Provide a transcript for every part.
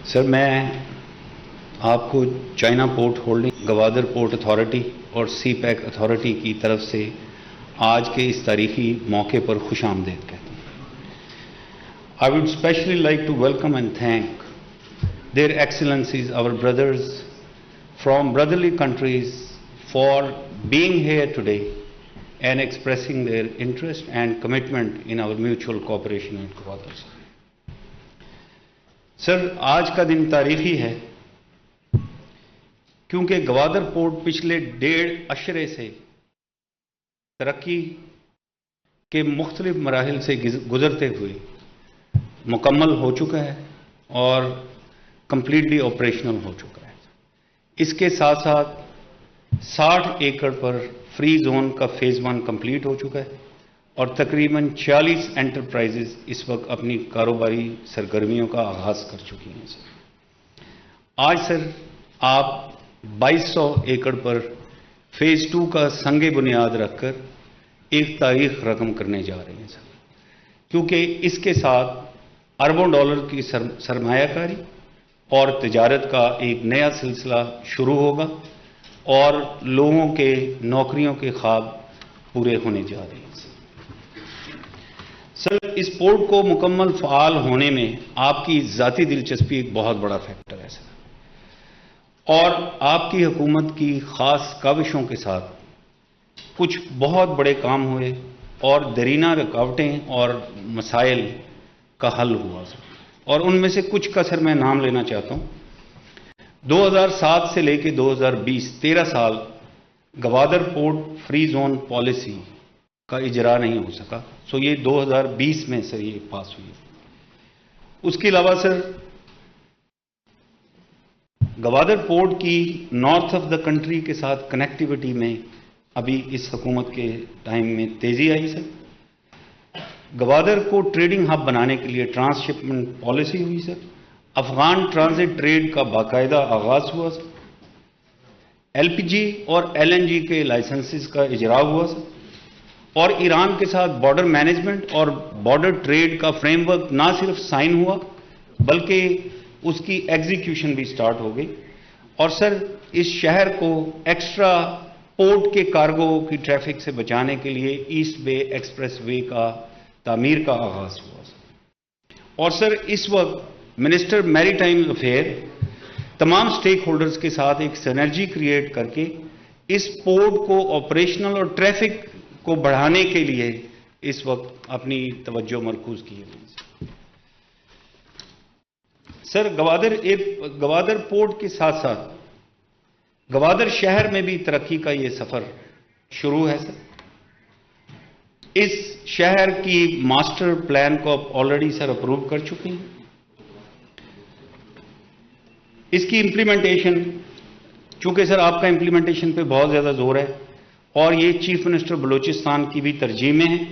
سر میں آپ کو China port holding Gwadar port authority اور سی پیک اتھارٹی کی طرف سے آج کے اس تاریخی موقع پر خوش آمدید کہتا ہوں. I would especially like to welcome and thank their excellencies, our brothers from brotherly countries, for being here today and expressing their interest and commitment in our mutual cooperation at Gwadar. سر آج کا دن تاریخی ہے کیونکہ Gwadar port پچھلے 1.5 عشرے سے ترقی کے مختلف مراحل سے گزرتے ہوئے مکمل ہو چکا ہے اور کمپلیٹلی آپریشنل ہو چکا ہے. اس کے ساتھ ساتھ 60 ایکڑ پر فری زون کا فیز 1 کمپلیٹ ہو چکا ہے اور تقریباً 40 انٹرپرائزز اس وقت اپنی کاروباری سرگرمیوں کا آغاز کر چکی ہیں. آج سر آپ 2200 ایکڑ پر فیز 2 کا سنگ بنیاد رکھ کر ایک تاریخ رقم کرنے جا رہے ہیں سر، کیونکہ اس کے ساتھ اربوں ڈالر کی سرمایہ کاری اور تجارت کا ایک نیا سلسلہ شروع ہوگا اور لوگوں کے نوکریوں کے خواب پورے ہونے جا رہے ہیں. سر اس پورٹ کو مکمل فعال ہونے میں آپ کی ذاتی دلچسپی ایک بہت بڑا فیکٹر ہے سر، اور آپ کی حکومت کی خاص کاوشوں کے ساتھ کچھ بہت بڑے کام ہوئے اور درینہ رکاوٹیں اور مسائل کا حل ہوا سر، اور ان میں سے کچھ کا سر میں نام لینا چاہتا ہوں. 2007 سے لے کے 2020 13 سال Gwadar port free zone policy کا اجرا نہیں ہو سکا، سو یہ 2020 میں سر یہ پاس ہوئی. اس کے علاوہ سر گوادر پورٹ کی نارتھ آف دا کنٹری کے ساتھ کنیکٹیوٹی میں ابھی اس حکومت کے ٹائم میں تیزی آئی سر. گوادر کو ٹریڈنگ ہب بنانے کے لیے ٹرانس شپمنٹ پالیسی ہوئی سر. افغان ٹرانزٹ ٹریڈ کا باقاعدہ آغاز ہوا سر. ایل پی جی اور ایل این جی کے لائسنسز کا اجرا ہوا سر، اور ایران کے ساتھ بارڈر مینجمنٹ اور بارڈر ٹریڈ کا فریم ورک نہ صرف سائن ہوا بلکہ اس کی ایگزیکیوشن بھی سٹارٹ ہو گئی. اور سر اس شہر کو ایکسٹرا پورٹ کے کارگو کی ٹریفک سے بچانے کے لیے ایسٹ بے ایکسپریس وے کا تعمیر کا آغاز ہوا سر. اور سر اس وقت منسٹر میری ٹائم افیئر تمام سٹیک ہولڈرز کے ساتھ ایک سینرجی کریٹ کر کے اس پورٹ کو آپریشنل اور ٹریفک کو بڑھانے کے لیے اس وقت اپنی توجہ مرکوز کی ہے. سر گوادر پورٹ کے ساتھ ساتھ گوادر شہر میں بھی ترقی کا یہ سفر شروع ہے سر. اس شہر کی ماسٹر پلان کو آلریڈی سر اپروو کر چکے ہیں. اس کی امپلیمنٹیشن، چونکہ سر آپ کا امپلیمنٹیشن پہ بہت زیادہ زور ہے اور یہ چیف منسٹر بلوچستان کی بھی ترجیح میں ہے،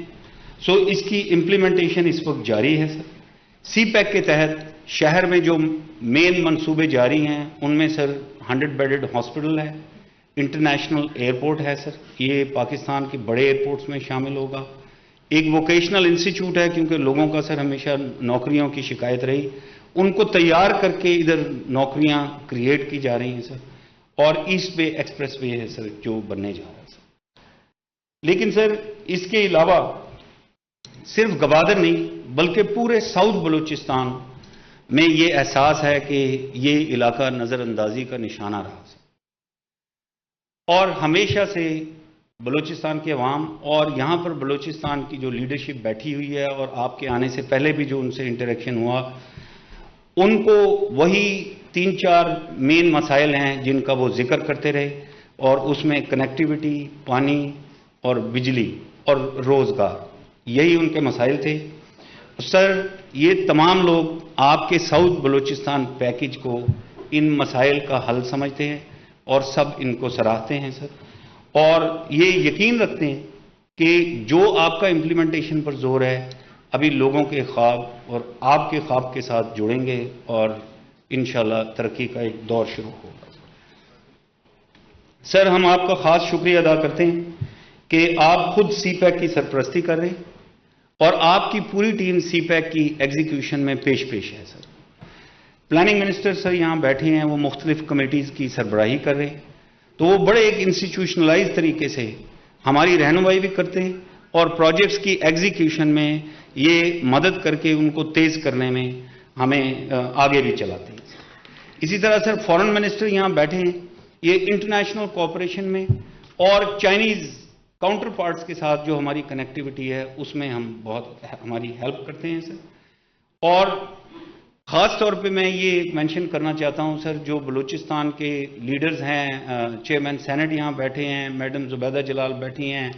سو اس کی امپلیمنٹیشن اس وقت جاری ہے سر. سی پیک کے تحت شہر میں جو مین منصوبے جاری ہیں ان میں سر 100 بیڈڈ ہاسپٹل ہے، انٹرنیشنل ایئرپورٹ ہے سر، یہ پاکستان کے بڑے ایئرپورٹس میں شامل ہوگا. ایک ووکیشنل انسٹیٹیوٹ ہے کیونکہ لوگوں کا سر ہمیشہ نوکریوں کی شکایت رہی، ان کو تیار کر کے ادھر نوکریاں کریٹ کی جا رہی ہیں سر. اور ایسٹ بے ایکسپریس وے ہے سر جو بننے جا رہا ہے سر. لیکن سر اس کے علاوہ صرف گوادر نہیں بلکہ پورے ساؤتھ بلوچستان میں یہ احساس ہے کہ یہ علاقہ نظر اندازی کا نشانہ رہا سر. اور ہمیشہ سے بلوچستان کے عوام اور یہاں پر بلوچستان کی جو لیڈرشپ بیٹھی ہوئی ہے اور آپ کے آنے سے پہلے بھی جو ان سے انٹریکشن ہوا، ان کو وہی 3-4 مین مسائل ہیں جن کا وہ ذکر کرتے رہے، اور اس میں کنیکٹیوٹی، پانی اور بجلی اور روزگار، یہی ان کے مسائل تھے. سر یہ تمام لوگ آپ کے ساؤتھ بلوچستان پیکج کو ان مسائل کا حل سمجھتے ہیں اور سب ان کو سراہتے ہیں سر، اور یہ یقین رکھتے ہیں کہ جو آپ کا امپلیمنٹیشن پر زور ہے ابھی لوگوں کے خواب اور آپ کے خواب کے ساتھ جڑیں گے اور انشاءاللہ ترقی کا ایک دور شروع ہوگا. سر ہم آپ کا خاص شکریہ ادا کرتے ہیں کہ آپ خود سی پیک کی سرپرستی کر رہے ہیں اور آپ کی پوری ٹیم سی پیک کی ایگزیکیوشن میں پیش ہے سر. پلاننگ منسٹر سر یہاں بیٹھے ہیں، وہ مختلف کمیٹیز کی سربراہی کر رہے ہیں، تو وہ بڑے ایک انسٹیٹیوشنلائز طریقے سے ہماری رہنمائی بھی کرتے ہیں اور پروجیکٹس کی ایگزیکیوشن میں یہ مدد کر کے ان کو تیز کرنے میں ہمیں آگے بھی چلاتے ہیں۔ اسی طرح سر فارن منسٹر یہاں بیٹھے ہیں، یہ انٹرنیشنل کوآپریشن میں اور چائنیز کاؤنٹر پارٹس کے ساتھ جو ہماری کنیکٹیوٹی ہے اس میں ہم بہت ہماری ہیلپ کرتے ہیں سر۔ اور خاص طور پہ میں یہ مینشن کرنا چاہتا ہوں سر، جو بلوچستان کے لیڈرز ہیں، چیئرمین سینٹ یہاں بیٹھے ہیں، میڈم زبیدہ جلال بیٹھی ہیں،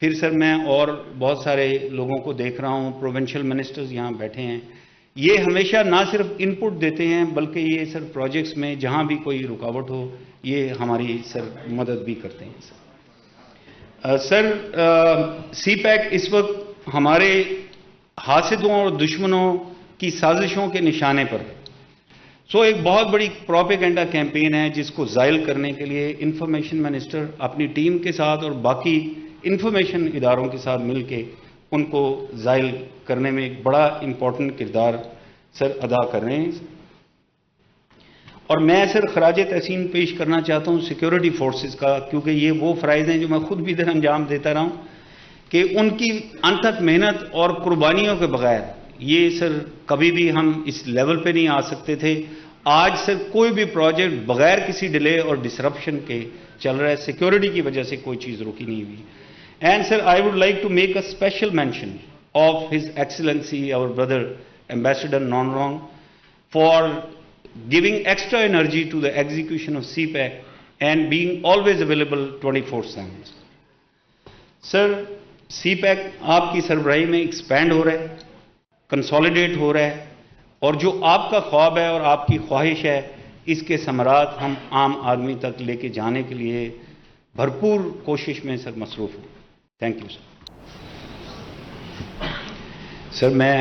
پھر سر میں اور بہت سارے لوگوں کو دیکھ رہا ہوں، پروونشل منسٹرز یہاں بیٹھے ہیں، یہ ہمیشہ نہ صرف ان پٹ دیتے ہیں بلکہ یہ سر پروجیکٹس میں جہاں بھی کوئی رکاوٹ ہو یہ ہماری سر مدد بھی کرتے ہیں سر۔ سر سی پیک اس وقت ہمارے حاسدوں اور دشمنوں کی سازشوں کے نشانے پر ایک بہت بڑی پروپیگنڈا کیمپین ہے جس کو زائل کرنے کے لیے انفارمیشن منسٹر اپنی ٹیم کے ساتھ اور باقی انفارمیشن اداروں کے ساتھ مل کے ان کو زائل کرنے میں ایک بڑا امپورٹنٹ کردار سر ادا کر رہے ہیں۔ اور میں سر خراج تحسین پیش کرنا چاہتا ہوں سیکیورٹی فورسز کا، کیونکہ یہ وہ فرائض ہیں جو میں خود بھی ادھر انجام دیتا رہا ہوں کہ ان کی انتھک محنت اور قربانیوں کے بغیر یہ سر کبھی بھی ہم اس لیول پہ نہیں آ سکتے تھے۔ آج سر کوئی بھی پروجیکٹ بغیر کسی ڈیلے اور ڈسرپشن کے چل رہا ہے، سیکیورٹی کی وجہ سے کوئی چیز روکی نہیں ہوئی۔ And sir I would like to make a special mention of his excellency our brother ambassador Nong Rong for giving extra energy to the execution of CPEC and being always available 24/7. Sir C pack آپ کی سربراہی میں expand ہو رہا ہے، consolidate ہو رہا ہے، اور جو آپ کا خواب ہے اور آپ کی خواہش ہے اس کے ثمرات ہم عام آدمی تک لے کے جانے کے لیے بھرپور کوشش میں سر مصروف ہوں۔ Thank you sir. سر میں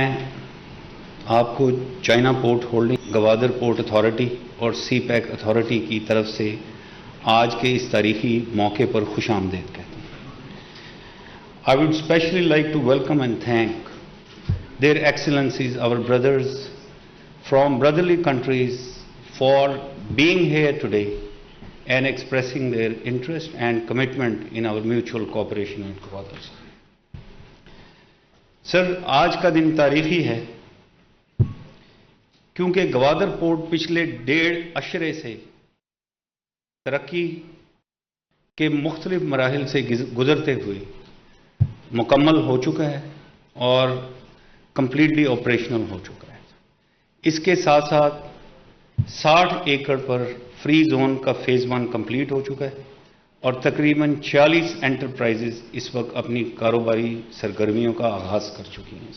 آپ کو China port holding, Gwadar port authority اور سی پیک اتھارٹی کی طرف سے آج کے اس تاریخی موقع پر خوش آمدید کہتا ہوں۔ I would especially like to welcome and thank their excellencies, our brothers from brotherly countries, for being here today and expressing their interest and commitment in our mutual cooperation in Gwadar. سر آج کا دن تاریخی ہے کیونکہ Gwadar port پچھلے 1.5 عشرے سے ترقی کے مختلف مراحل سے گزرتے ہوئے مکمل ہو چکا ہے اور کمپلیٹلی آپریشنل ہو چکا ہے۔ اس کے ساتھ ساتھ 60 ایکڑ پر فری زون کا فیز 1 کمپلیٹ ہو چکا ہے اور تقریباً 40 انٹرپرائزز اس وقت اپنی کاروباری سرگرمیوں کا آغاز کر چکی ہیں۔